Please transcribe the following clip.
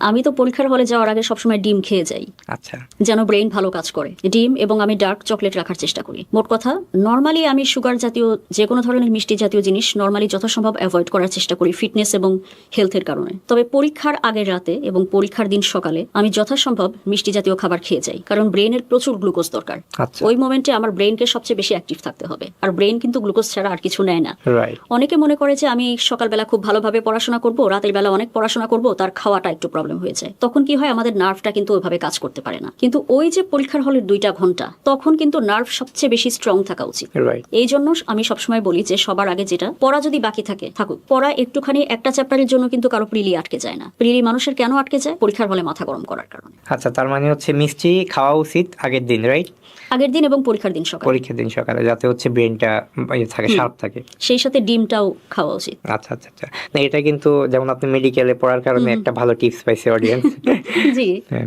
আমি তো পরীক্ষার হলে যাওয়ার আগে সবসময় ডিম খেয়ে যাই, আচ্ছা যেন ব্রেইন ভালো কাজ করে। ডিম এবং আমি ডার্ক চকলেট রাখার চেষ্টা করি। মোট কথা নর্মালি আমি সুগার জাতীয় যে কোনো ধরনের মিষ্টি জাতীয় জিনিস নর্মালি যথাসম্ভব অ্যাভয়েড করার চেষ্টা করি ফিটনেস এবং হেলথের কারণে। তবে পরীক্ষার আগের রাতে এবং পরীক্ষার দিন সকালে আমি যথাসম্ভব মিষ্টি জাতীয় খাবার খেয়ে যাই, কারণ ব্রেইনের প্রচুর গ্লুকোজ দরকার। আচ্ছা ওই মোমেন্টে আমার ব্রেইনকে সবচেয়ে বেশি অ্যাক্টিভ থাকতে হবে, আর ব্রেইন কিন্তু গ্লুকোজ ছাড়া আর কিছু নেয় না। রাইট অনেকে মনে করে যে আমি সকালবেলা খুব ভালোভাবে পড়াশোনা করব, রাতের বেলা অনেক পড়াশোনা করব, তার খাওয়াটা একটু প্রবলেম হয়ে যায়। তখন কি হয়, আমাদের নার্ভটা কিন্তু ওইভাবে কাজ করতে পারে না। কিন্তু ওই যে পরীক্ষার হলের 2টা ঘন্টা, তখন কিন্তু নার্ভ সবচেয়ে বেশি স্ট্রং থাকা উচিত। রাইট এই জন্য আমি সবসময় বলি যে সবার আগে যেটা পড়া যদি বাকি থাকে থাকুক, পড়া একটুখানি একটা চ্যাপ্টারের জন্য কিন্তু কারো প্রিলি আটকে যায় না। প্রিলি মানুষের কেন আটকে যায়? পরীক্ষার হলে মাথা গরম করার কারণে। আচ্ছা তার মানে হচ্ছে মিষ্টি খাওয়া উচিত আগের দিন, রাইট? আগের দিন এবং পরীক্ষার দিন সকালে, পরীক্ষার দিন সকালে, যাতে হচ্ছে ব্রেনটা থাকে, শার্প থাকে। সেই সাথে ডিমটাও খাওয়া উচিত। আচ্ছা আচ্ছা আচ্ছা, না এটা কিন্তু যেমন আপনি মেডিকেলে পড়ার কারণে একটা ভালো টিপস পাইছে অডিয়েন্স। জি। হ্যাঁ